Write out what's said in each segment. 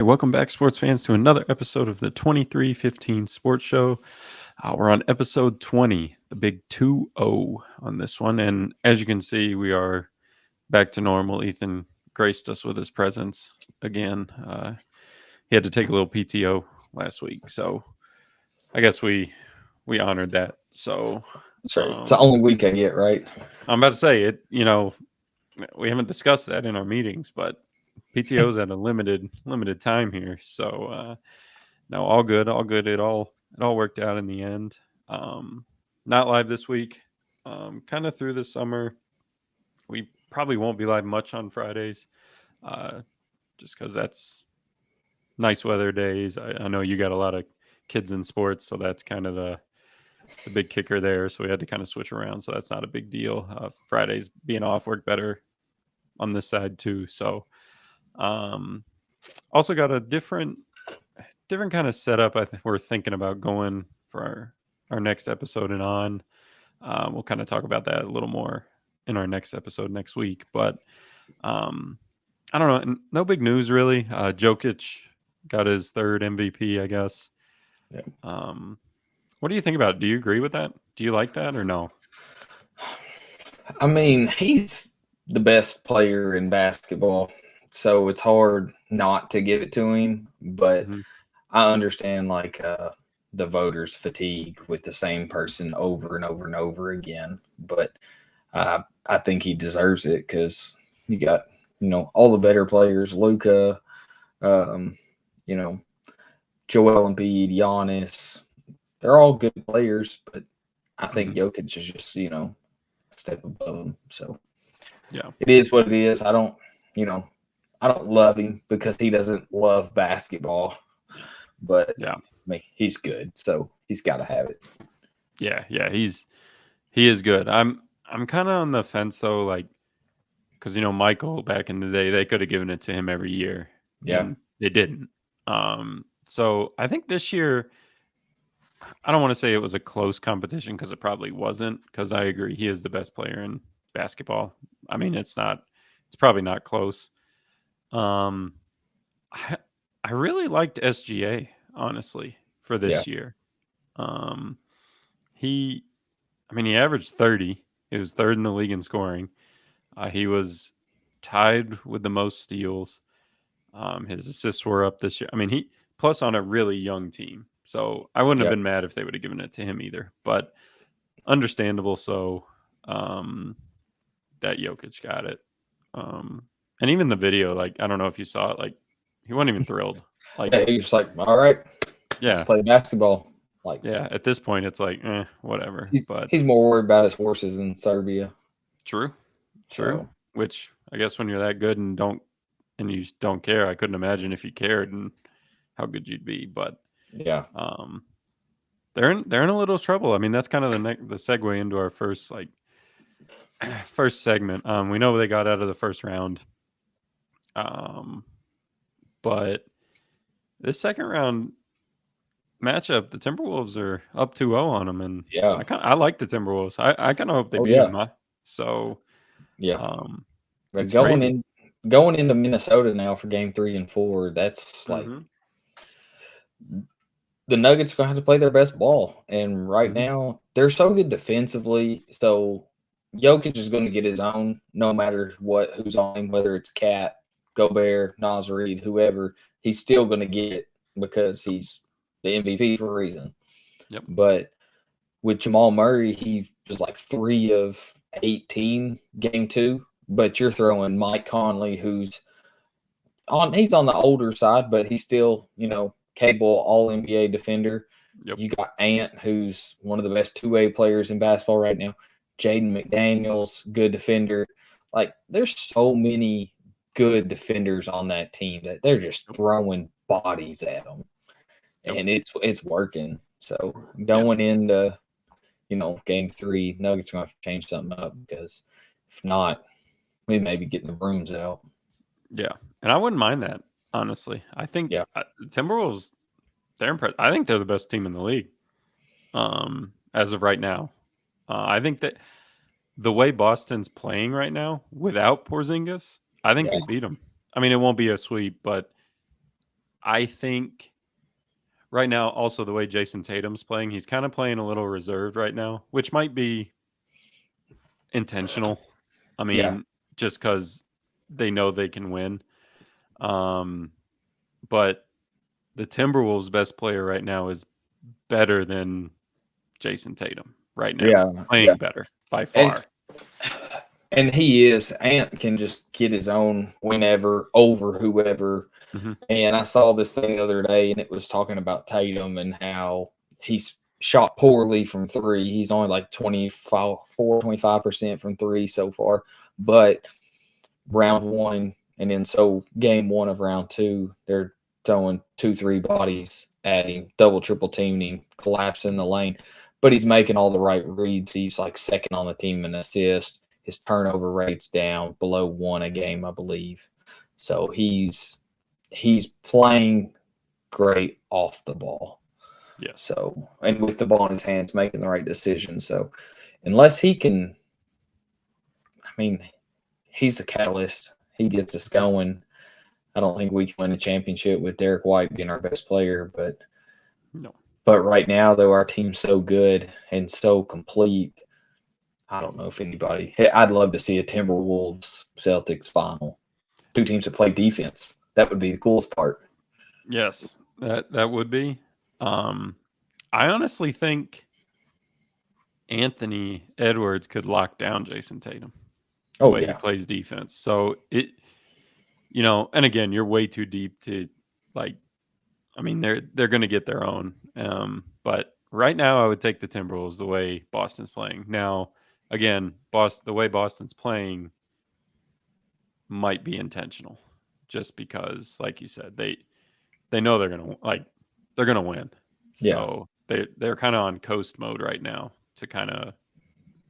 Hey, welcome back, sports fans, to another episode of the 2315 Sports Show. We're on episode 20, the big 2-0 on this one. And as you can see, we are back to normal. Ethan graced us with his presence again. He had to take a little PTO last week. So I guess we honored that. So That's right. It's the only week I get, right? I'm about to say it, we haven't discussed that in our meetings, but PTO's at a limited time here. So no, all good, all good. It all worked out in the end. Not live this week. Kind of through the summer. We probably won't be live much on Fridays, uh, just because that's nice weather days. I know you got a lot of kids in sports, so that's kind of the big kicker there. So we had to kind of switch around. So that's not a big deal. Fridays being off work better on this side too. So um, also got a different kind of setup. We're thinking about going for our next episode and on. We'll kind of talk about that a little more in our next episode next week. But um, I don't know. No big news really. Jokic got his third MVP, I guess. Yeah. What do you think about it? Do you agree with that? Do you like that or no? I mean, he's the best player in basketball, so it's hard not to give it to him. But Mm-hmm. I understand the voters' fatigue with the same person over and over and over again. But I think he deserves it because you got all the better players, Luca, um, you know Joel Embiid, Giannis. They're all good players, but I think Mm-hmm. Jokic is just a step above him. So Yeah. it is what it is. You know, I don't love him because he doesn't love basketball, but Yeah. I mean, he's good, so he's got to have it. Yeah. Yeah. He is good. I'm kind of on the fence though, like because Michael back in the day they could have given it to him every year Yeah, and they didn't. So I think this year I don't want to say it was a close competition because it probably wasn't. Because I agree he is the best player in basketball. I mean it's probably not close. Um, I I really liked SGA honestly for yeah, this year. Um, he I mean he averaged 30. He was third in the league in scoring. He was tied with the most steals. His assists were up this year. I mean, he plus on a really young team. So I wouldn't have yeah. been mad if they would have given it to him either. But understandable. So um, that Jokic got it. And even the video, like I don't know if you saw it, like he wasn't even thrilled. Like Yeah, he's just like, all right, let's yeah, play basketball. Like yeah. At this point, it's like whatever. he's But he's more worried about his horses in Serbia. true, true. So Which I guess when you're that good and you don't care, I couldn't imagine if you cared and how good you'd be. But yeah, um, they're in a little trouble. I mean, that's kind of the segue into our first first segment. We know they got out of the first round, um, but this second round matchup, the Timberwolves are up 2-0 on them, and yeah, I like the Timberwolves. I kind of hope they oh beat yeah, them. So yeah. um, But it's crazy. going into Minnesota now for game 3 and 4, that's like Hmm. the Nuggets are gonna have to play their best ball. And right Hmm. now, they're so good defensively. So Jokic is gonna get his own no matter who's on him, whether it's Cat, Gobert, Nas Reed, whoever, he's still gonna get it because he's the MVP for a reason. Yep. But with Jamal Murray, he was like 3 of 18 game 2. But you're throwing Mike Conley, he's on the older side, but he's still, capable all NBA defender. Yep. You got Ant, who's one of the best 2-way players in basketball right now. Jaden McDaniels, good defender. Like, there's so many good defenders on that team that they're just Yep. throwing bodies at them, Yep. and it's working. So Yeah. going into game 3, Nuggets are gonna have to change something up because if not, we may be getting the brooms out. Yeah. And I wouldn't mind that honestly. I think Yeah, Timberwolves they're impressed. I think they're the best team in the league as of right now. I think that the way Boston's playing right now without Porzingis, I think yeah, they beat them. I mean, it won't be a sweep, but I think right now, also the way Jason Tatum's playing, he's kind of playing a little reserved right now, which might be intentional. I Yeah, mean, just because they know they can win. Um, but the Timberwolves' best player right now is better than Jason Tatum right now, yeah, yeah. playing better by And far. and he is. Ant can just get his own whenever over whoever. Hmm. And I saw this thing the other day, and it was talking about Tatum and how he's shot poorly from three. He's only like 25% from three so far. But round one, and then so game one of round two, they're throwing 2-3 bodies at him, double, triple teaming him, collapsing the lane. But he's making all the right reads. He's like second on the team in assists. His turnover rate's down below one a game, I believe. So he's playing great off the ball. Yes. So, and with the ball in his hands, making the right decision. So, unless he can, I mean, he's the catalyst. He gets us going. I don't think we can win a championship with Derek White being our best player, No. but right now, though, our team's so good and so complete. I don't know if anybody. I'd love to see a Timberwolves Celtics final. Two teams that play defense. That would be the coolest part. Yes, that would be. Um, I honestly think Anthony Edwards could lock down Jason Tatum the Oh way he yeah, plays defense. So and again, you're way too deep to like. I mean, they're going to get their own. But right now, I would take the Timberwolves the way Boston's playing. Now, again, the way Boston's playing might be intentional, just because, like you said, they know they're gonna win. yeah, So they're kind of on coast mode right now to kind of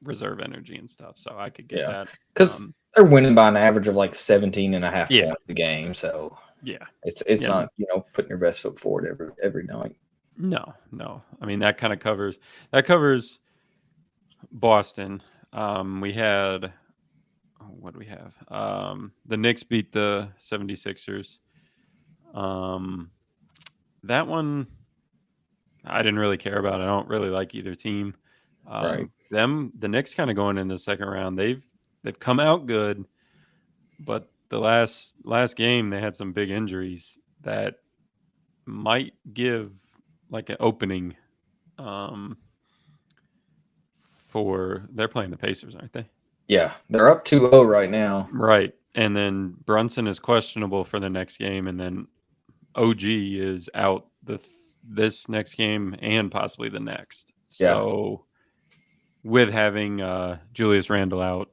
reserve energy and stuff. So I could get yeah. that. Because they're winning by an average of like 17 and a half Yeah, points a game. So yeah, it's yeah. not putting your best foot forward every night. No, no. I mean that kind of covers Boston. We had what do we have? The Knicks beat the 76ers. Um, that one I didn't really care about. I don't really like either team. Right. The Knicks kind of going in the second round. They've come out good, but the last game they had some big injuries that might give like an opening. Um, for they're playing the Pacers, aren't they? Yeah, they're up 2-0 right now. Right. And then Brunson is questionable for the next game, and then OG is out this next game and possibly the next. Yeah, So with having Julius Randle out,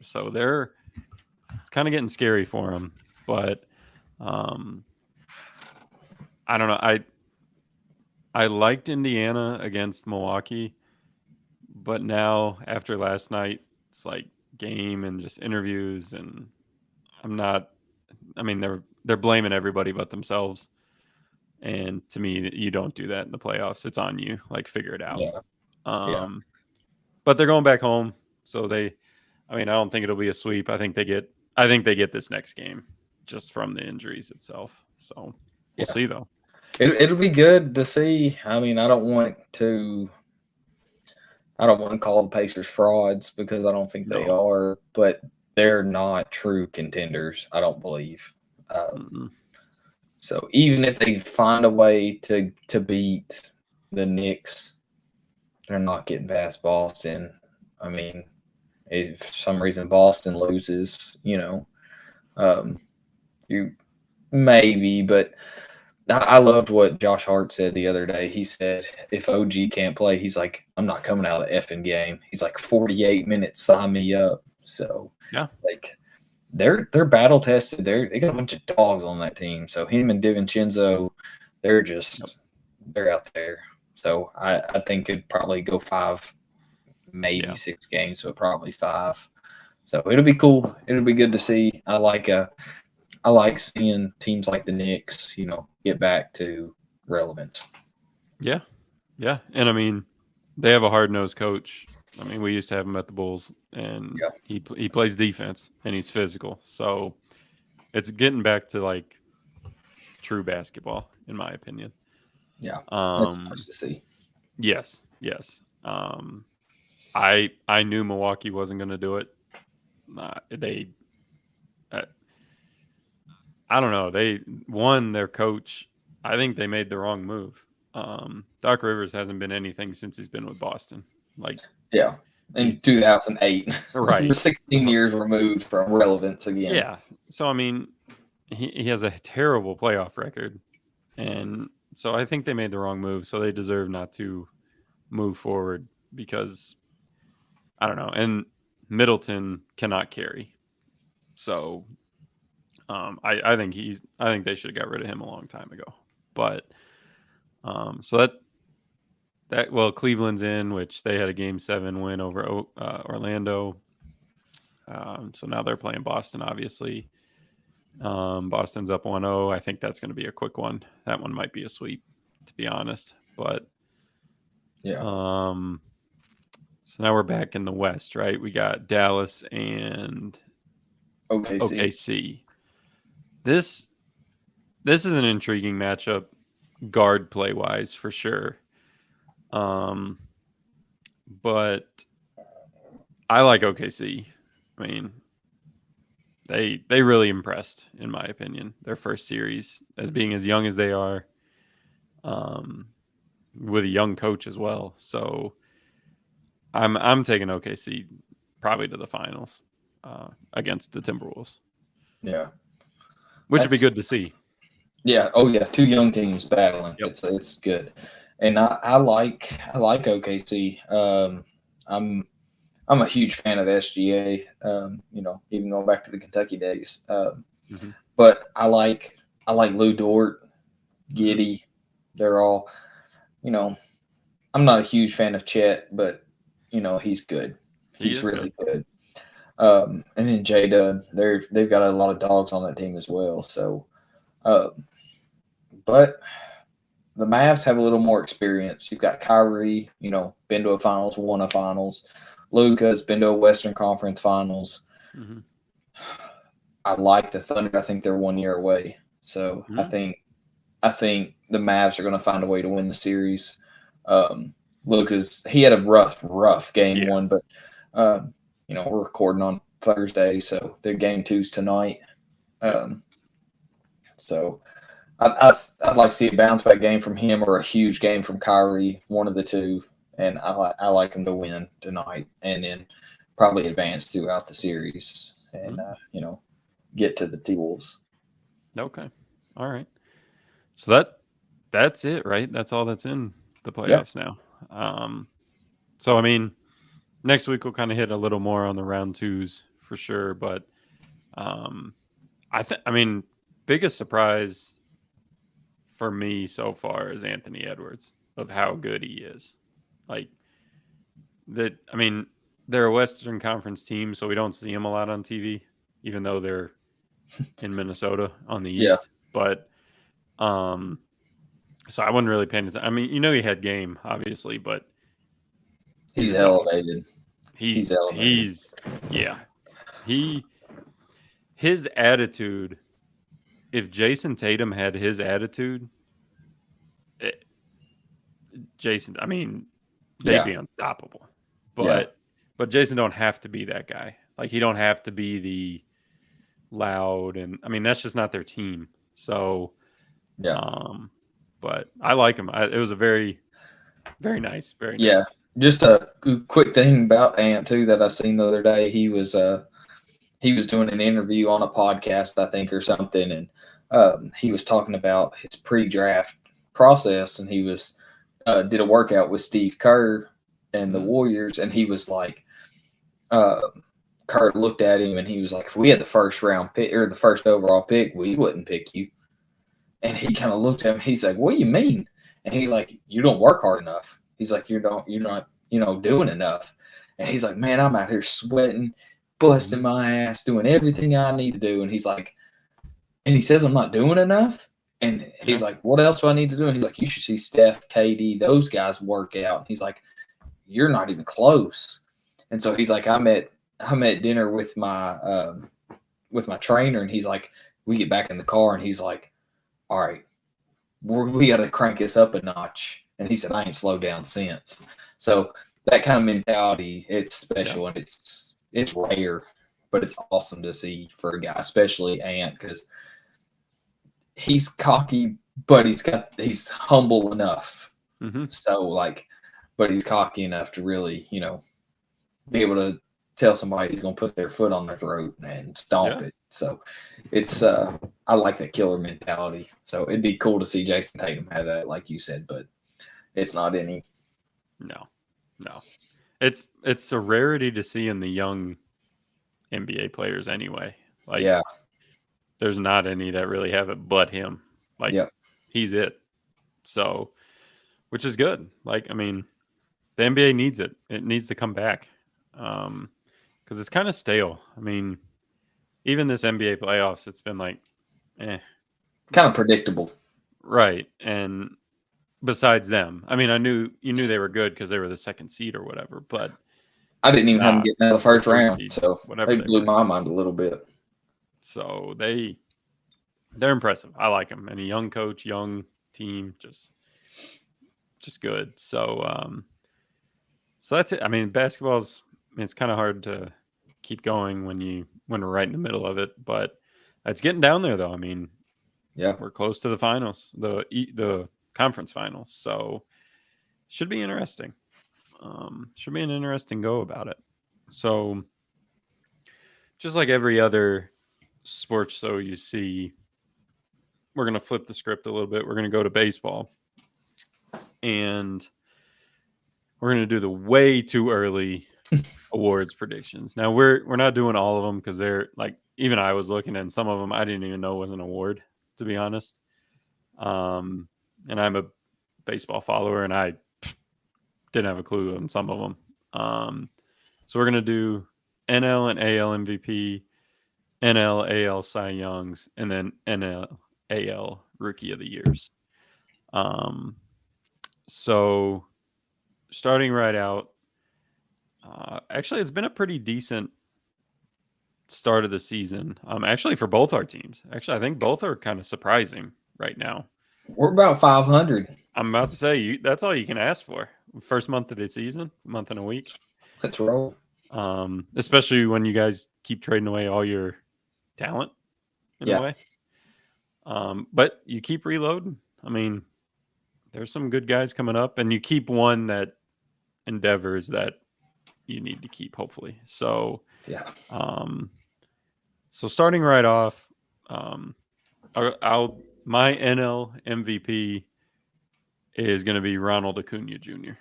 so it's kind of getting scary for him. But um, I don't know. I liked Indiana against Milwaukee, but now after last night, it's like game and just interviews, and I'm not. I mean, they're blaming everybody but themselves. And to me, you don't do that in the playoffs. It's on you. Like, figure it out. yeah, yeah, Um, but they're going back home, so I mean, I don't think it'll be a sweep. I think they get this next game just from the injuries itself. So we'll yeah. see though. It'll be good to see. I mean, I don't want to call the Pacers frauds because I don't think they No. are, but they're not true contenders. I don't believe. Mm-mm. So even if they find a way to beat the Knicks, they're not getting past Boston. I mean, if for some reason Boston loses, um, you maybe, but I loved what Josh Hart said the other day. He said, if OG can't play, he's like, I'm not coming out of the effing game. He's like, 48 minutes, sign me up. So, Yeah. like, they're battle tested. They got a bunch of dogs on that team. So him and DiVincenzo, they're Yep. just they're out there. So I think it'd probably go 5, maybe Yeah. 6 games, but probably 5. So it'll be cool. It'll be good to see. I like seeing teams like the Knicks, get back to relevance. Yeah. Yeah. And I mean, they have a hard nosed coach. I mean, we used to have him at the Bulls, and Yeah. he plays defense and he's physical. So it's getting back to like true basketball, in my opinion. Yeah, that's nice to see. Yes. I knew Milwaukee wasn't going to do it. They, I don't know. Their coach. I think they made the wrong move. Doc Rivers hasn't been anything since he's been with Boston. Like, yeah, in 2008, right? 16 years removed from relevance again. Yeah. So I mean, he has a terrible playoff record, and so I think they made the wrong move. So they deserve not to move forward because I don't know. And Middleton cannot carry. So I think they should have got rid of him a long time ago. But so Cleveland's in, which they had a Game 7 win over Orlando. So now they're playing Boston, obviously. Boston's up 1-0. I think that's going to be a quick one. That one might be a sweep, to be honest. But yeah. So now we're back in the West, right? We got Dallas and OKC. This is an intriguing matchup, guard play wise for sure. But I like OKC. I mean, they really impressed, in my opinion. Their first series, as being as young as they are, with a young coach as well. So I'm taking OKC probably to the finals against the Timberwolves. Yeah, which would be good to see. Yeah. Oh yeah, two young teams battling. Yep. It's good, and I like OKC. I'm a huge fan of SGA. Even going back to the Kentucky days. But I like Lou Dort, Giddey. They're all, I'm not a huge fan of Chet, but he's good. He's really good. And then J-Dub, they've got a lot of dogs on that team as well. So, but the Mavs have a little more experience. You've got Kyrie, been to a finals, won a finals. Luka's been to a Western Conference Finals. Mm-hmm. I like the Thunder. I think they're 1 year away. So I think the Mavs are going to find a way to win the series. Luka's he had a rough game one, but we're recording on Thursday, so their game 2's tonight. So I'd like to see a bounce back game from him or a huge game from Kyrie, one of the two. And I like him to win tonight, and then probably advance throughout the series, and get to the T-Wolves. Okay, all right. So that's it, right? That's all that's in the playoffs now. So I mean, next week we'll kind of hit a little more on the round twos for sure, but biggest surprise for me so far is Anthony Edwards, of how good he is. Like that, they're a Western Conference team, so we don't see them a lot on TV, even though they're in Minnesota on the East. But so I wasn't really paying attention. He had game, obviously, but he's elevated. He's elevated. His attitude. If Jason Tatum had his attitude, they'd be unstoppable. But Jason don't have to be that guy. Like, he don't have to be the loud, and that's just not their team. So but I like him. It was a very, very nice, very nice. Just a quick thing about Ant too that I seen the other day. He was doing an interview on a podcast, I think, or something, and he was talking about his pre-draft process, and he was did a workout with Steve Kerr and the Warriors, and he was like, Kerr looked at him and he was like, if we had the first round pick or the first overall pick, we wouldn't pick you. And he kind of looked at him. He's like, what do you mean? And he's like, you don't work hard enough. He's like, you're not doing enough. And he's like, man, I'm out here sweating, busting my ass, doing everything I need to do. And he's like, and he says, I'm not doing enough. And he's like, what else do I need to do? And he's like, you should see Steph, KD, those guys work out. And he's like, you're not even close. And so he's like, I'm at dinner with my trainer, and he's like, we get back in the car, and he's like, all right, we got to crank this up a notch. And he said, I ain't slowed down since. So that kind of mentality, it's special and it's rare, but it's awesome to see for a guy, especially Ant, because he's cocky, but he's humble enough. Mm-hmm. So but he's cocky enough to really, be able to tell somebody he's going to put their foot on their throat and stomp it. So it's I like that killer mentality. So it'd be cool to see Jason Tatum have that, like you said, but it's not any. No. It's a rarity to see in the young NBA players anyway. There's not any that really have it but him. He's it. So, which is good. The NBA needs it. It needs to come back. Because it's kind of stale. Even this NBA playoffs, it's been kind of predictable. Right. And besides them, you knew they were good because they were the second seed or whatever, but I didn't even have them getting out of the first round. Seed, so they blew my mind a little bit. So they're impressive. I like them. And a young coach, young team, just good. So, so that's it. Basketball's, it's kind of hard to keep going when we're right in the middle of it, but it's getting down there though. We're close to the finals, the conference finals. So should be interesting. Should be an interesting go about it. So just like every other sports show you see, we're going to flip the script a little bit. We're going to go to baseball. And we're going to do the way too early awards predictions. Now we're not doing all of them because they're even I was looking at some of them I didn't even know was an award, to be honest. And I'm a baseball follower and I didn't have a clue on some of them. So we're going to do NL and AL MVP, NL, AL Cy Youngs, and then NL, AL Rookie of the Years. So starting right out, actually, it's been a pretty decent start of the season. Actually, for both our teams. Actually, I think both are kind of surprising right now. We're about 500. I'm about to say that's all you can ask for. First month of the season, month and a week. Let's roll. Especially when you guys keep trading away all your talent in a way. But you keep reloading. There's some good guys coming up, and you keep one that endeavors that you need to keep, hopefully. So so starting right off, my NL MVP is going to be Ronald Acuna Jr.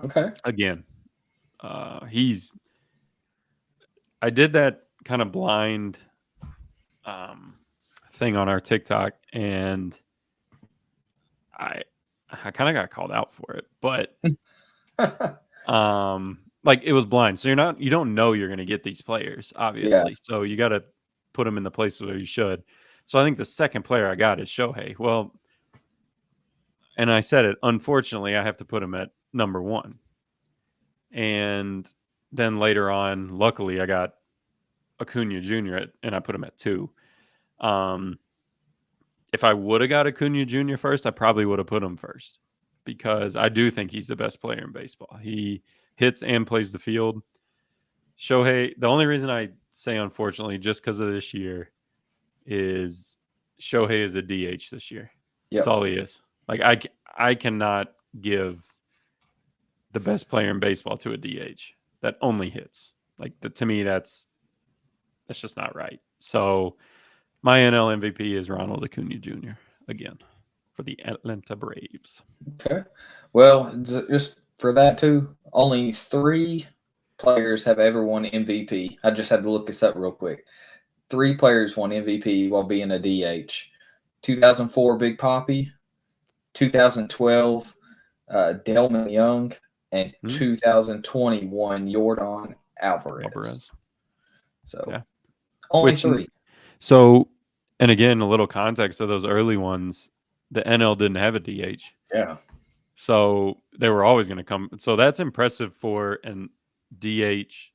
Okay. Again, I did that kind of blind thing on our TikTok, and I kind of got called out for it, but it was blind. So you don't know you're going to get these players, obviously. Yeah. So you got to put them in the places where you should. So I think the second player I got is Shohei. Well, and I said it, unfortunately, I have to put him at number 1. And then later on, luckily, I got Acuna Jr. and I put him at 2. If I would have got Acuna Jr. first, I probably would have put him first because I do think he's the best player in baseball. He hits and plays the field. Shohei, the only reason I say unfortunately just because of this year is Shohei is a DH this year. Yep. That's all he is. I cannot give the best player in baseball to a DH that only hits. To me, that's just not right. So my NL MVP is Ronald Acuna Jr. again for the Atlanta Braves. Okay. Well, just for that too, only 3 players have ever won MVP. I just had to look this up real quick. 3 players won MVP while being a DH. 2004, Big Papi. 2012, Delman Young. And 2021, Yordan Alvarez. So, yeah. Only 3. So, and again, a little context of those early ones, the NL didn't have a DH. Yeah. So they were always going to come. So that's impressive for an DH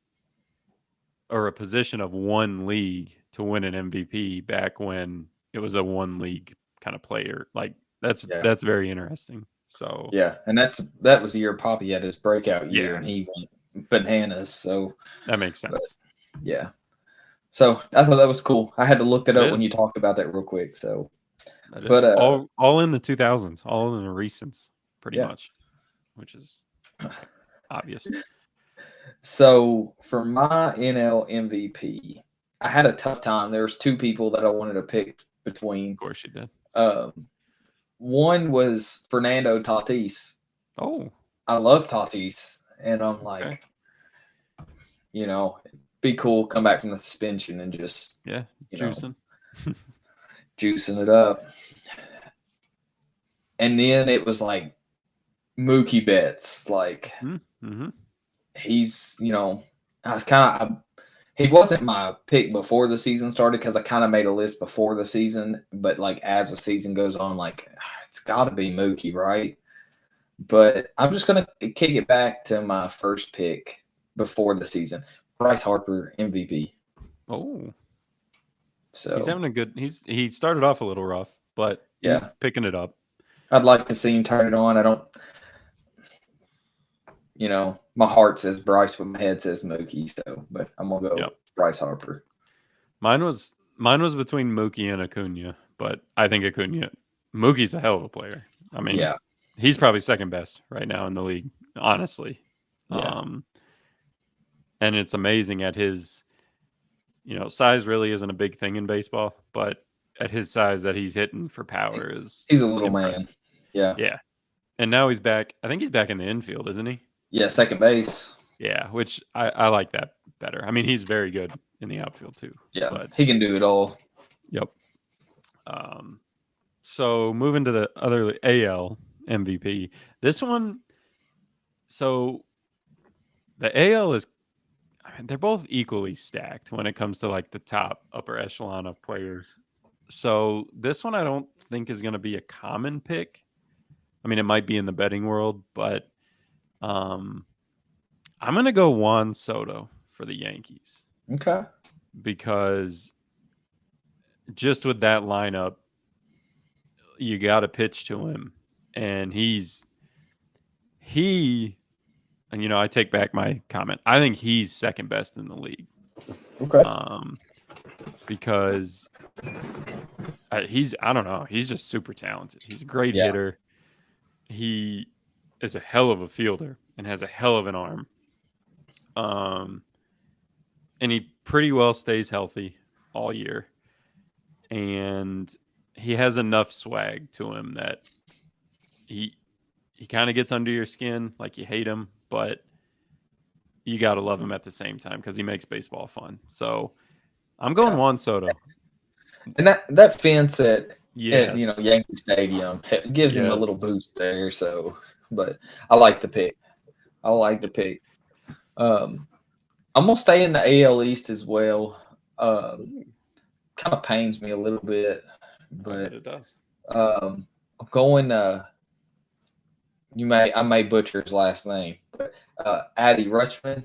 or a position of one league to win an MVP back when it was a one league kind of player. Like that's very interesting. So yeah, and that was the year Poppy had his breakout year, and he went bananas. So that makes sense. But, yeah. So I thought that was cool. I had to look that up is. when you talked about that real quick. So, but all in the 2000s, all in the recents, pretty much, which is obvious. So for my NL MVP, I had a tough time. There was two people that I wanted to pick between. Of course, you did. One was Fernando Tatis. Oh, I love Tatis, and I'm like, you know, be cool, come back from the suspension and just juicing it up. And then it was like Mookie Betts, like he's, I was kind of, he wasn't my pick before the season started because I kind of made a list before the season, but like as the season goes on, like it's got to be Mookie, right? But I'm just gonna kick it back to my first pick before the season, Bryce Harper, MVP. Oh, so he's having a good. He started off a little rough, but he's picking it up. I'd like to see him turn it on. I don't, my heart says Bryce, but my head says Mookie. So, but I'm gonna go Bryce Harper. Mine was between Mookie and Acuna, but I think Mookie's a hell of a player. I mean, he's probably second best right now in the league, honestly. Yeah. And it's amazing at his, size really isn't a big thing in baseball, but at his size that he's hitting for power is he's a little impressive. man. Yeah. Yeah. And now he's back. I think he's back in the infield, isn't he? Yeah, second base. Yeah, which I like that better. I mean, he's very good in the outfield too. Yeah, but he can do it all. Yep. So moving to the other AL MVP. This one, so the AL is, they're both equally stacked when it comes to like the top upper echelon of players. So this one I don't think is going to be a common pick. I mean, it might be in the betting world, but I'm going to go Juan Soto for the Yankees. Okay. Because just with that lineup, you got to pitch to him. And and I take back my comment. I think he's second best in the league. Okay. Because I don't know, he's just super talented. He's a great hitter. He is a hell of a fielder and has a hell of an arm. And he pretty well stays healthy all year. And he has enough swag to him that he kind of gets under your skin, like you hate him, but you got to love him at the same time because he makes baseball fun. So I'm going Juan Soto. And that fence at Yankee Stadium gives him a little boost there. So, but I like the pick. I'm gonna stay in the AL East as well. Kind of pains me a little bit, but it does. I'm going. I may butcher his last name, but Addy Rushman.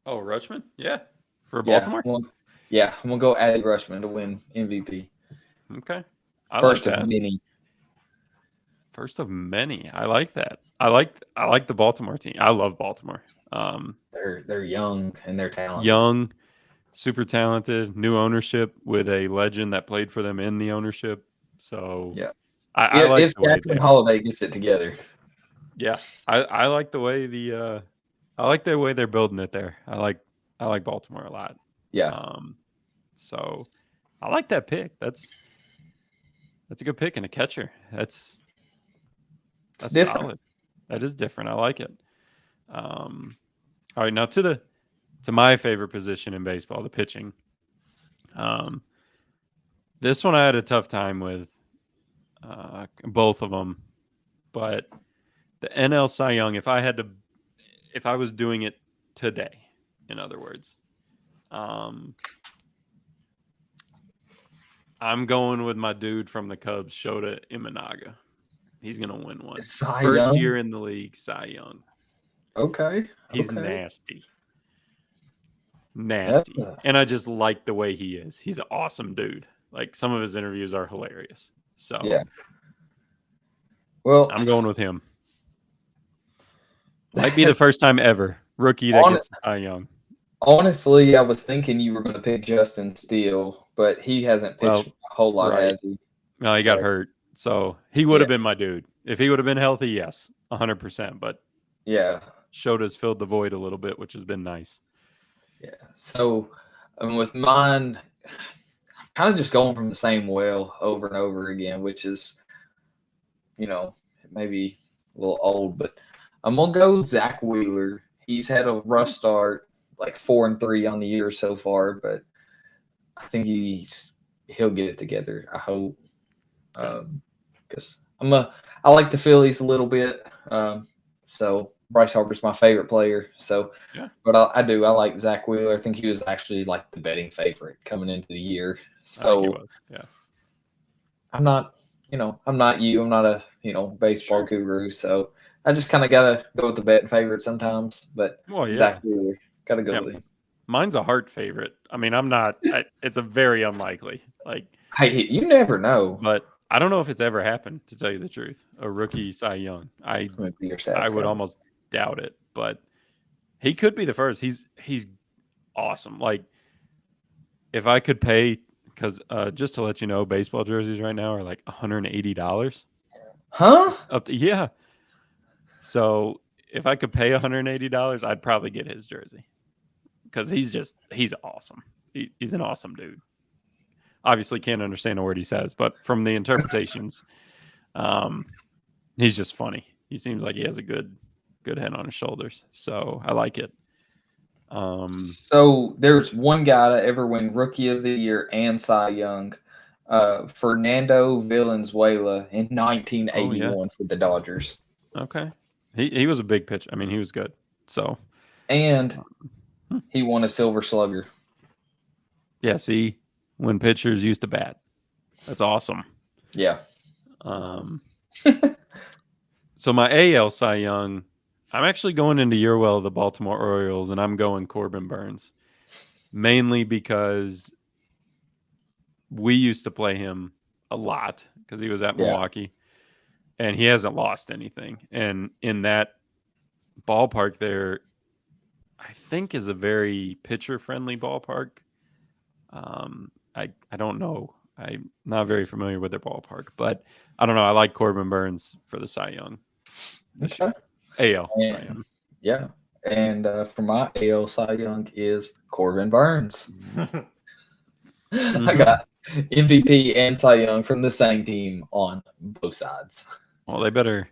Oh, Rushman, yeah, for Baltimore. I'm gonna go Addy Rushman to win MVP. Okay, First of many. First of many. I like that. I like the Baltimore team. I love Baltimore. They're young and they're talented. Young, super talented, new ownership with a legend that played for them in the ownership. So I like if Jackson Holiday gets it together. Yeah, I like the way they're building it there. I like Baltimore a lot. Yeah. So I like that pick. That's a good pick and a catcher. That's different. Solid. That is different. I like it. All right, now to my favorite position in baseball, the pitching. This one I had a tough time with both of them, but the NL Cy Young, if I was doing it today, in other words, I'm going with my dude from the Cubs, Shota Imanaga. He's going to win one. First year in the league, Cy Young. Okay. He's nasty. And I just like the way he is. He's an awesome dude. Like, some of his interviews are hilarious. So Yeah. Well, I'm going with him. Might be the first time ever rookie that gets Cy Young. Honestly, I was thinking you were going to pick Justin Steele, but he hasn't pitched Well, a whole lot, right. has he? No, he got hurt. So he would have been my dude. If he would have been healthy, yes, 100%. But yeah, Shota's filled the void a little bit, which has been nice. Yeah. So with mine, kind of just going from the same well over and over again, which is, maybe a little old, but I'm gonna go Zach Wheeler. He's had a rough start, like 4-3 on the year so far, but I think he'll get it together. I hope, because I like the Phillies a little bit. So Bryce Harper's my favorite player. So, yeah. But I like Zach Wheeler. I think he was actually like the betting favorite coming into the year. So he was. Yeah. I'm not you. I'm not a baseball guru. So I just kind of gotta go with the betting favorite sometimes. But Zach Wheeler, gotta go with him. Mine's a heart favorite. I mean, I'm not. It's a very unlikely. Like, hey, you never know. But I don't know if it's ever happened, to tell you the truth. A rookie Cy Young. I would almost doubt it, but he could be the first. He's awesome. Like, if I could pay, because just to let you know, baseball jerseys right now are like $180. Huh? Yeah. So if I could pay $180, I'd probably get his jersey, because he's awesome. He's an awesome dude. Obviously can't understand a word he says, but from the interpretations, he's just funny. He seems like he has a good head on his shoulders. So I like it. So there's one guy that ever win Rookie of the Year and Cy Young, Fernando Valenzuela in 1981 for the Dodgers. Okay. He was a big pitch. I mean, he was good. So, and he won a Silver Slugger. Yeah, see, when pitchers used to bat. That's awesome. Yeah. So my AL Cy Young, I'm actually going into your well, the Baltimore Orioles, and I'm going Corbin Burns, mainly because we used to play him a lot because he was at Milwaukee, and he hasn't lost anything. And in that ballpark there, I think is a very pitcher-friendly ballpark. I don't know. I'm not very familiar with their ballpark, but I don't know. I like Corbin Burns for the Cy Young. Okay. AL Cy Young. Yeah. And for my AL Cy Young is Corbin Burns. I got MVP and Cy Young from the same team on both sides. Well, they better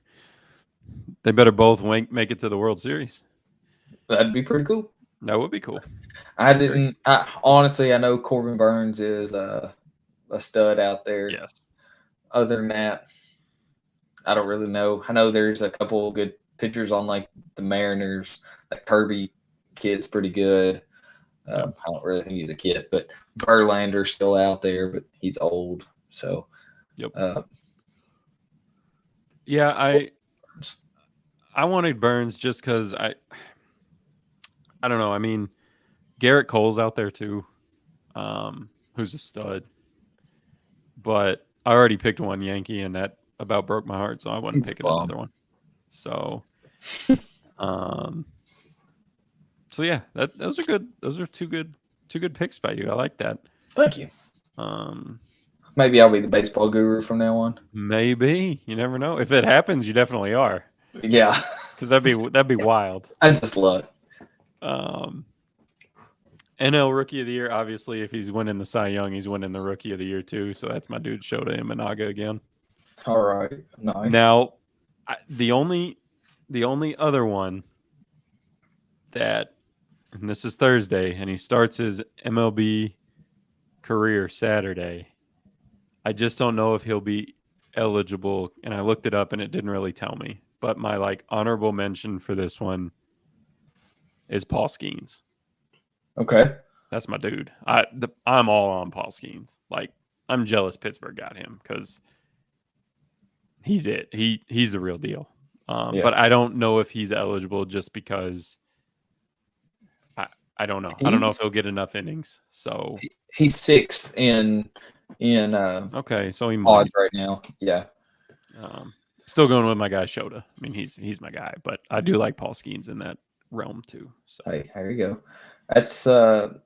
both make it to the World Series. That'd be pretty cool. That would be cool. Honestly, I know Corbin Burns is a stud out there. Yes. Other than that, I don't really know. I know there's a couple of good pitchers on like the Mariners. Like Kirby kid's pretty good. I don't really think he's a kid, but Verlander's still out there, but he's old. So, yeah, I wanted Burns just because I don't know. I mean, Garrett Cole's out there too, who's a stud. But I already picked one Yankee, and that about broke my heart, so I wasn't picking another one. So, so yeah, those are good. Those are two good picks by you. I like that. Thank you. Maybe I'll be the baseball guru from now on. Maybe, you never know. If it happens, you definitely are. Yeah, because that'd be wild. I just love it. NL Rookie of the Year, obviously, if he's winning the Cy Young, he's winning the Rookie of the Year too. So that's my dude Shota Imanaga again. All right, nice. Now, the only other one that, and this is Thursday, and he starts his MLB career Saturday. I just don't know if he'll be eligible, and I looked it up and it didn't really tell me. But my honorable mention for this one is Paul Skeens. Okay. That's my dude. I'm all on Paul Skeens. I'm jealous Pittsburgh got him because he's it. He's the real deal. But I don't know if he's eligible just because I don't know. I don't know if he'll get enough innings. So he's 6 in in Okay, so he odds might. right now. Yeah. Still going with my guy Shota. I mean, he's my guy, but I do like Paul Skeens in that realm too. So Hey, there you go. That's so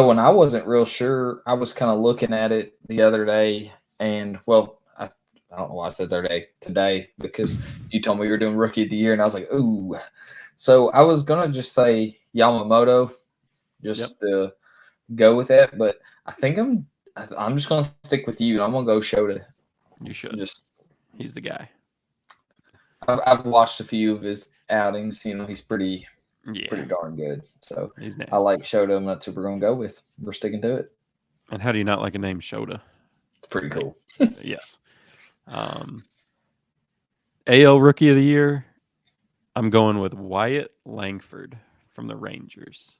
when I wasn't real sure, I was kind of looking at it the other day, and well, I don't know why I said the other day today because you told me you were doing rookie of the year, and I was like, ooh. So I was gonna just say Yamamoto, yep, just to go with that, but I think I'm just gonna stick with you, and I'm gonna go Shota. you should. Just He's the guy. I've watched a few of his outings. He's pretty Yeah, darn good. So he's I nasty. like Shota, and that's what we're gonna go with. We're sticking to it. And how do you not like a name Shota? It's pretty Like, cool. yes. AL Rookie of the Year. I'm going with Wyatt Langford from the Rangers.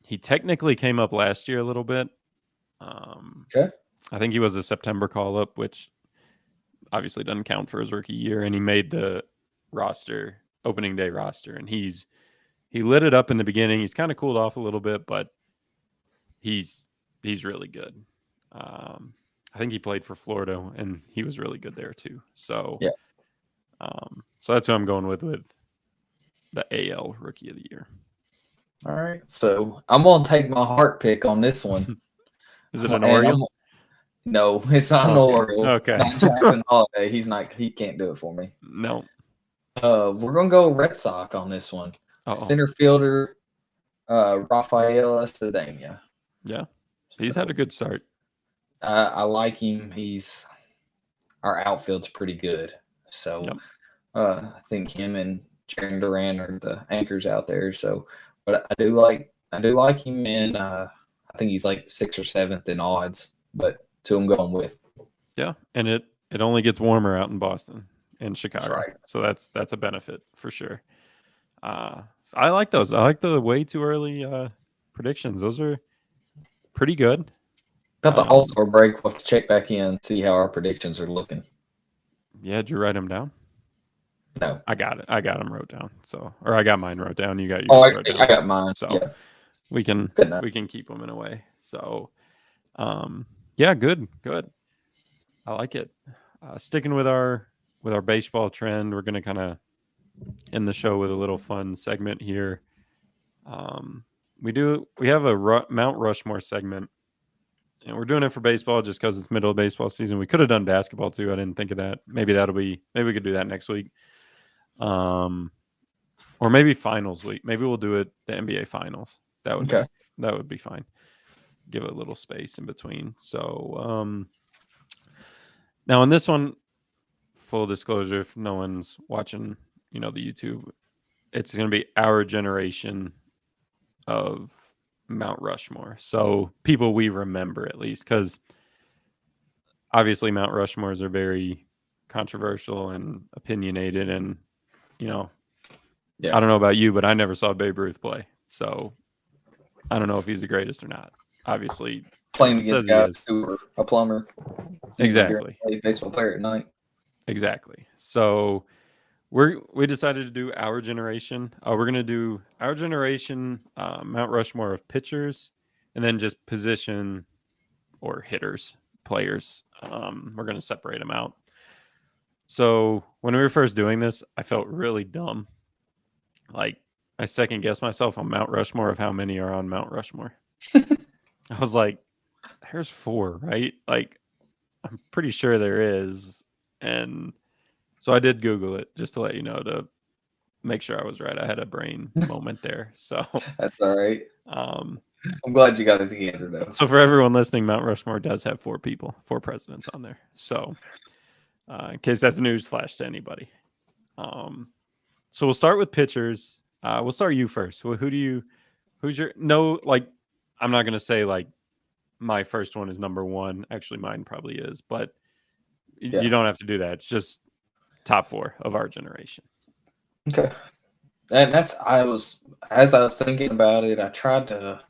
He technically came up last year a little bit. Okay. I think he was a September call up, which obviously doesn't count for his rookie year, and he made the roster, opening day roster, and he lit it up in the beginning. He's kind of cooled off a little bit, but he's really good. I think he played for Florida, and he was really good there too. So, Yeah. So that's who I'm going with the AL Rookie of the Year. All right. So I'm gonna take my heart pick on this one. Is it an And Oriole? no, it's not an Okay. Oriole. Okay. Not Jackson Holiday. He's not. He can't do it for me. No. We're gonna go Red Sox on this one. Oh. Center fielder, Rafael Cedena. Yeah. He's had a good start. I like him. Our outfield's pretty good. So Yep. I think him and Jaron Duran are the anchors out there. So, but I do like him, and I think he's like 6th or 7th in odds. But two I'm going with. Yeah. And it only gets warmer out in Boston and Chicago. That's right. So that's a benefit for sure. So I like those. I like the way too early predictions. Those are pretty good. Got the All-Star break. We'll have to check back in, see how our predictions are looking. Yeah, did you write them down? No. I got it. I got them wrote down. So, or I got mine wrote down. You got yours wrote down. I got mine. So Yeah. we can keep them in a way. So, yeah, good. I like it. Sticking with our baseball trend, we're gonna kind of end the show with a little fun segment here. We have a Mount Rushmore segment, and we're doing it for baseball just because it's middle of baseball season. We could have done basketball too. I didn't think of that. Maybe we could do that next week. Or maybe finals week. Maybe we'll do it the NBA finals. That would be fine. Give it a little space in between. So now in this one, full disclosure, if no one's watching, the YouTube, it's going to be our generation of Mount Rushmore. So people we remember at least, because obviously Mount Rushmores are very controversial and opinionated, and I don't know about you, but I never saw Babe Ruth play, so I don't know if he's the greatest or not. Obviously, playing against guys who were a plumber, exactly, a baseball player at night, exactly. So we decided to do our generation. We're gonna do our generation, Mount Rushmore of pitchers, and then just position or hitters, players. We're gonna separate them out. So when we were first doing this, I felt really dumb. Like, I second guessed myself on Mount Rushmore of how many are on Mount Rushmore. I was like, there's 4, right? Like, I'm pretty sure there is. And so I did Google it just to let you know, to make sure I was right. I had a brain moment there. So that's all right. I'm glad you got it together, though. So for everyone listening, Mount Rushmore does have 4 people, 4 presidents on there. So in case that's news flash to anybody. So we'll start with pitchers. We'll start you first. Well, I'm not going to say like my first one is number 1. Actually, mine probably is, but you don't have to do that. It's just top 4 of our generation. Okay. And as I was thinking about it, I tried to,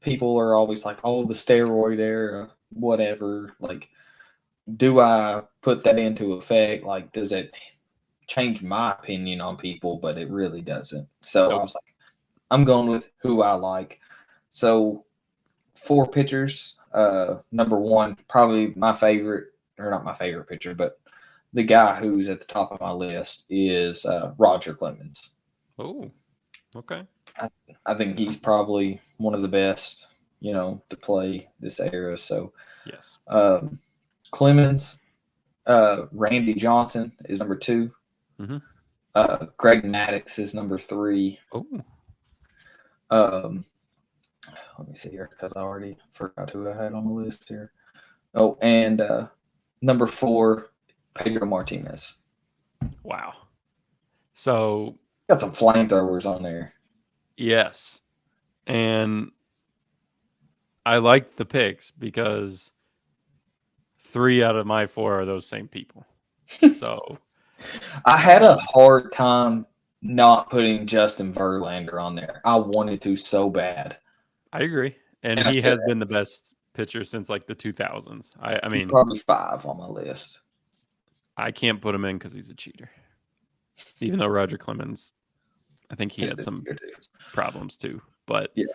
people are always like, oh, the steroid era, whatever. Like, do I put that into effect? Like, does it change my opinion on people? But it really doesn't. So I was like, I'm going with who I like. So 4 pitchers. Number one, probably my favorite, or not my favorite pitcher, but the guy who's at the top of my list is Roger Clemens. Oh, okay. I think he's probably one of the best, to play this era. So Yes. Clemens, Randy Johnson is number 2. Mm-hmm. Greg Maddux is number 3. Oh, Let me see here because I already forgot who I had on the list here. Oh, and number 4, Pedro Martinez. wow. So Got some flamethrowers on there. yes, and I like the picks because 3 out of my 4 are those same people. So I had a hard time not putting Justin Verlander on there. I wanted to so bad. I agree, and he has been the best pitcher since like the 2000s. I mean, probably 5 on my list. I can't put him in because he's a cheater. Even though Roger Clemens, I think he had some problems too, but yeah,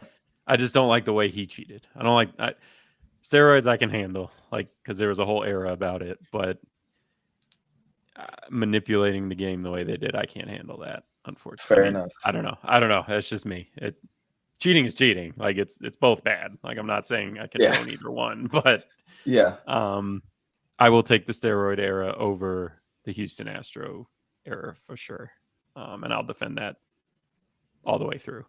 I just don't like the way he cheated. I don't like steroids. I can handle, like, because there was a whole era about it, but manipulating the game the way they did, I can't handle that. Unfortunately, fair enough. I don't know. That's just me. Cheating is cheating. Like it's both bad. Like I'm not saying I condone either one, but yeah, I will take the steroid era over the Houston Astro era for sure, and I'll defend that all the way through.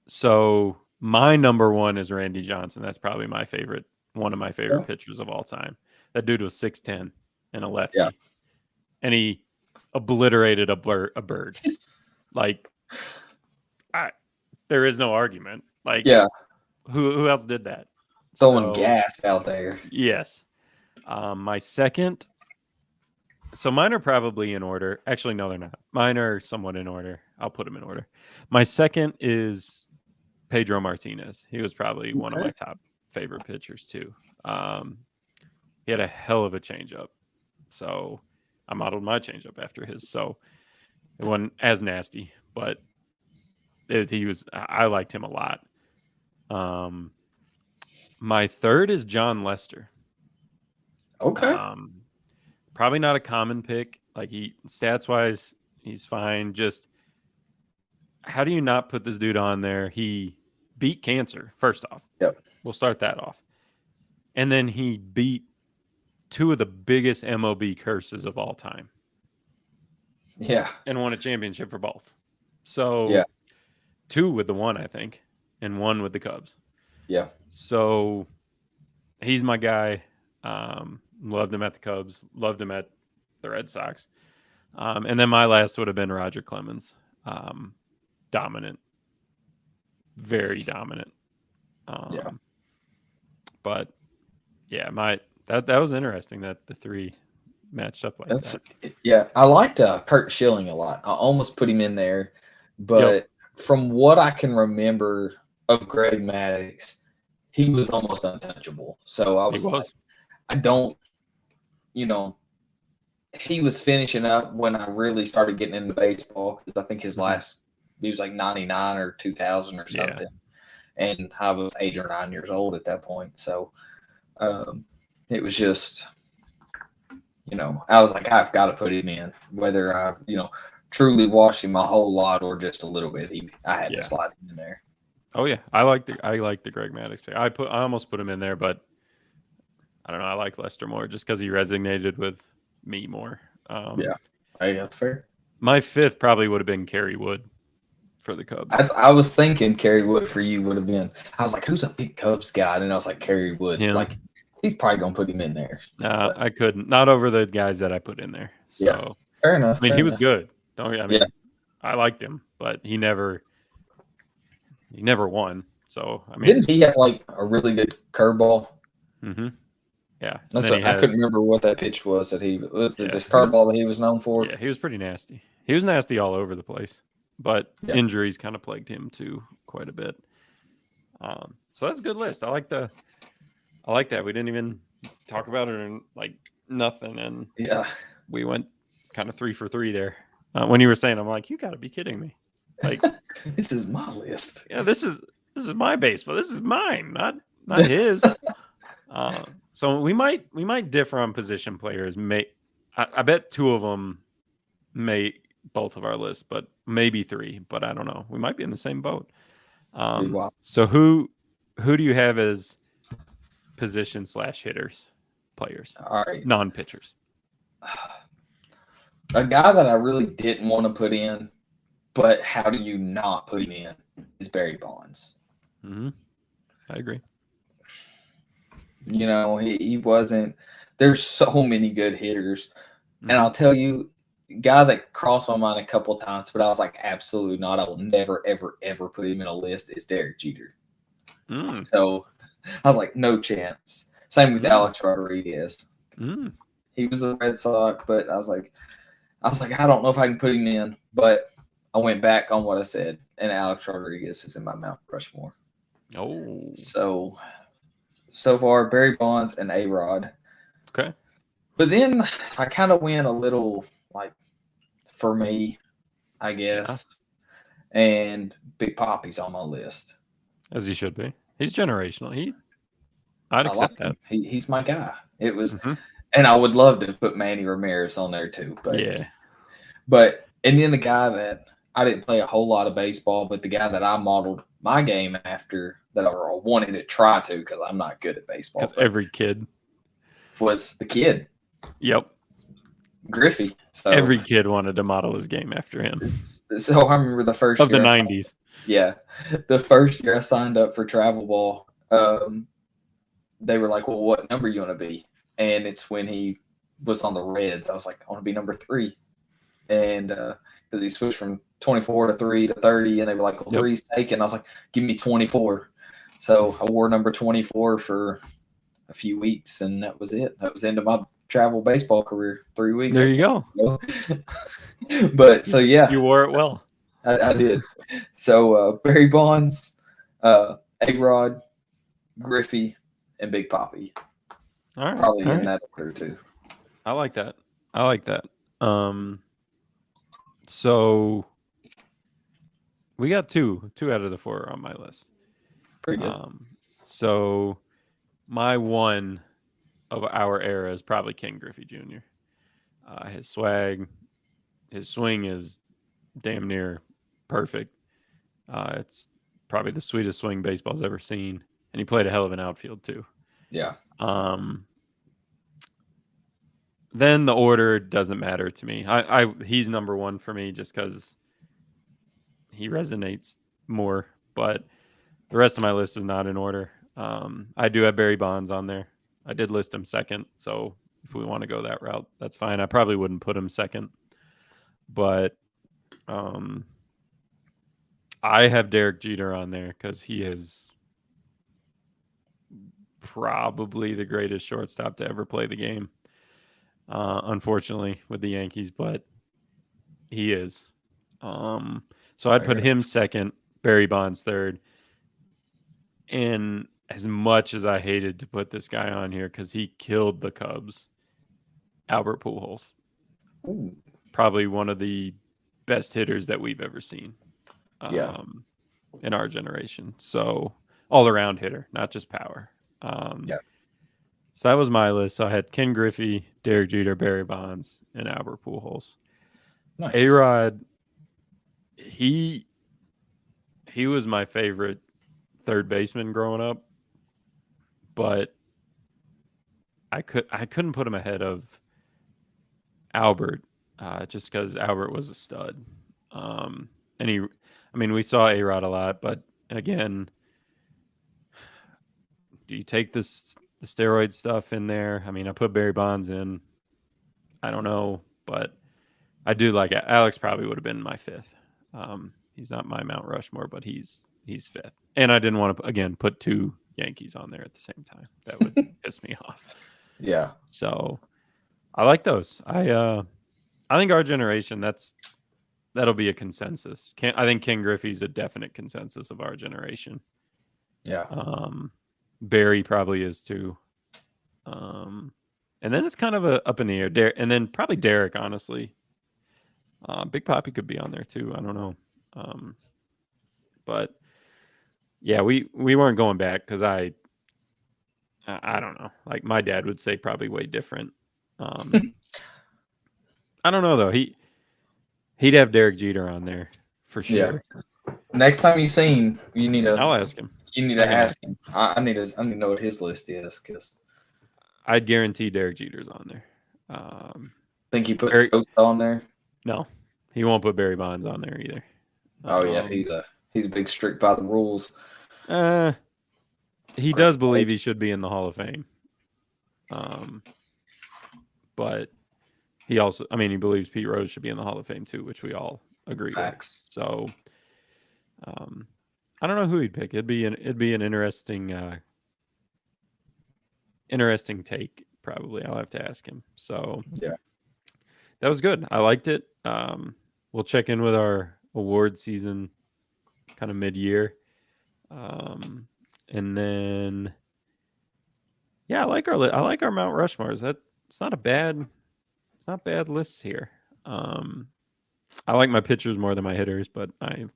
So my number 1 is Randy Johnson. That's probably one of my favorite pitchers of all time. That dude was 6'10" and a lefty, and he obliterated a bird. Like, there is no argument. Like, who else did that? Throwing gas out there. Yes. My second. So mine are probably in order. Actually, no, they're not. Mine are somewhat in order. I'll put them in order. My second is Pedro Martinez. He was probably one of my top favorite pitchers too. He had a hell of a changeup. So I modeled my changeup after his. So it wasn't as nasty, but I liked him a lot. My third is John Lester. Okay. Probably not a common pick. Like stats wise, he's fine. Just how do you not put this dude on there? He beat cancer, first off. Yep. We'll start that off. And then he beat 2 of the biggest MLB curses of all time. Yeah. And won a championship for both. So 2 with the 1, I think, and 1 with the Cubs. Yeah. So he's my guy. Loved him at the Cubs. Loved him at the Red Sox. And then my last would have been Roger Clemens. Dominant. Very dominant. But yeah, that was interesting that the 3 matched up like that. Yeah, I liked Kurt Schilling a lot. I almost put him in there, but from what I can remember of Greg Maddux, he was almost untouchable. So I was like, I don't, he was finishing up when I really started getting into baseball because I think his last, he was like 99 or 2000 or something. Yeah. And I was 8 or 9 years old at that point. So it was just, I was like, I've got to put him in, whether I've, truly watched him my whole lot or just a little bit. I had to slide him in there. Oh yeah, I like the Greg Maddux pick. I almost put him in there, but I don't know. I like Lester more just because he resonated with me more. Hey, that's fair. My 5th probably would have been Kerry Wood for the Cubs. I was thinking Kerry Wood for you would have been. I was like, who's a big Cubs guy? And I was like, Kerry Wood. Yeah. Like, he's probably gonna put him in there. I couldn't. Not over the guys that I put in there. So fair enough. I mean, he was good. I liked him, but he never won. So I mean, didn't he have like a really good curveball? Mm-hmm. Yeah. I couldn't remember what that pitch was that he was. This curveball that he was known for. Yeah, he was pretty nasty. He was nasty all over the place, but injuries kind of plagued him too quite a bit. So that's a good list. I like that. We didn't even talk about it or like nothing, and we went kind of 3 for 3 there. When you were saying, I'm like, you got to be kidding me. Like, This is my list. yeah, this is my baseball. This is mine, not his. So we might differ on position players. I bet two of them make both of our lists, but maybe three. But I don't know. We might be in the same boat. Be wild. So who do you have as position / hitters players? All right. Non-pitchers. A guy that I really didn't want to put in, but how do you not put him in, is Barry Bonds. Mm-hmm. I agree. You know, he wasn't. There's so many good hitters. Mm-hmm. And I'll tell you, guy that crossed my mind a couple of times, but I was like, absolutely not. I will never, ever, ever put him in a list, is Derek Jeter. Mm. So I was like, no chance. Same with Alex Rodriguez. Mm. He was a Red Sox, but I was like, I don't know if I can put him in. But I went back on what I said, and Alex Rodriguez is in my Mount Rushmore. Oh. So far, Barry Bonds and A-Rod. Okay. But then I kind of went a little, like, for me, I guess. Yeah. And Big Papi's on my list. As he should be. He's generational. I'd accept that. He's my guy. It was, and I would love to put Manny Ramirez on there too. But yeah. And then the guy that I didn't play a whole lot of baseball, but the guy that I modeled my game after, that I wanted to try to, because I'm not good at baseball. Because every kid was the kid. Yep. Griffey. So every kid wanted to model his game after him. So I remember the first of year the 90s. Yeah. The first year I signed up for travel ball, they were like, well, what number you want to be? And it's when he was on the Reds. I was like, I want to be number 3. And because he switched from 24 to 3 to 30, and they were like, well, 3's taken. I was like, give me 24. So I wore number 24 for a few weeks, and that was it. That was the end of my travel baseball career. 3 weeks. There you go. But so, yeah. You wore it well. I did. So Barry Bonds, A-Rod, Griffey, and Big Papi. All right. Probably in that order too. I like that. So we got two out of the 4 on my list. Pretty good. So my one of our era is probably Ken Griffey Jr. His swag, his swing is damn near perfect. It's probably the sweetest swing baseball's ever seen, and he played a hell of an outfield too. Yeah. Then the order doesn't matter to me. He's number 1 for me just because he resonates more. But the rest of my list is not in order. I do have Barry Bonds on there. I did list him second, so if we want to go that route, that's fine. I probably wouldn't put him second, but I have Derek Jeter on there because he is probably the greatest shortstop to ever play the game. Unfortunately, with the Yankees, but he is. So I'd put him second, Barry Bonds third. And as much as I hated to put this guy on here because he killed the Cubs, Albert Pujols. Ooh. Probably one of the best hitters that we've ever seen. In our generation. So all-around hitter, not just power. So that was my list. So I had Ken Griffey, Derek Jeter, Barry Bonds, and Albert Pujols. Nice. A-Rod, he was my favorite third baseman growing up, but I couldn't put him ahead of Albert just because Albert was a stud. And we saw A-Rod a lot, but again, do you take the steroid stuff in there? I mean, I put Barry Bonds in. I don't know, but I do like it. Alex probably would have been my 5th. He's not my Mount Rushmore, but he's 5th. And I didn't want to, again, put 2 Yankees on there at the same time. That would piss me off. Yeah. So I like those. I think our generation, that'll be a consensus. I think Ken Griffey's a definite consensus of our generation. Yeah. Barry probably is too. And then it's kind of up in the air. And then probably Derek, honestly. Big Papi could be on there too. I don't know. But yeah, we weren't going back because I don't know. Like my dad would say probably way different. I don't know though. He'd have Derek Jeter on there for Yeah. sure. Next time you see him, you need to I'll ask him. ask him. I need to know what his list is because I'd guarantee Derek Jeter's on there. think he put Sosa on there. No, he won't put Barry Bonds on there either. Oh yeah, he's big strict by the rules. He does believe he should be in the Hall of Fame. But he also, I mean, he believes Pete Rose should be in the Hall of Fame too, which we all agree Facts. with. So, I don't know who he'd pick. It'd be an interesting take. Probably, I'll have to ask him. So, yeah, that was good. I liked it. We'll check in with our award season kind of mid-year. And then yeah, I like our Mount Rushmores. It's not bad lists here. I like my pitchers more than my hitters, but I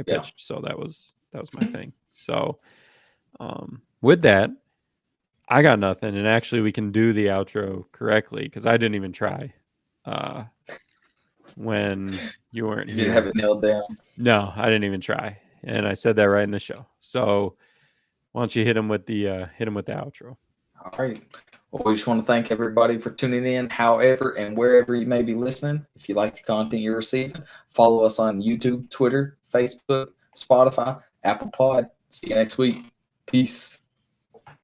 pitched, so that was my thing. So with that, I got nothing, and actually we can do the outro correctly because I didn't even try. When you weren't here. You didn't have it nailed down. No, I didn't even try. And I said that right in the show. So why don't you hit him with the outro? All right. Well, we just want to thank everybody for tuning in, however and wherever you may be listening. If you like the content you're receiving, follow us on YouTube, Twitter, Facebook, Spotify, Apple Pod. See you next week. Peace.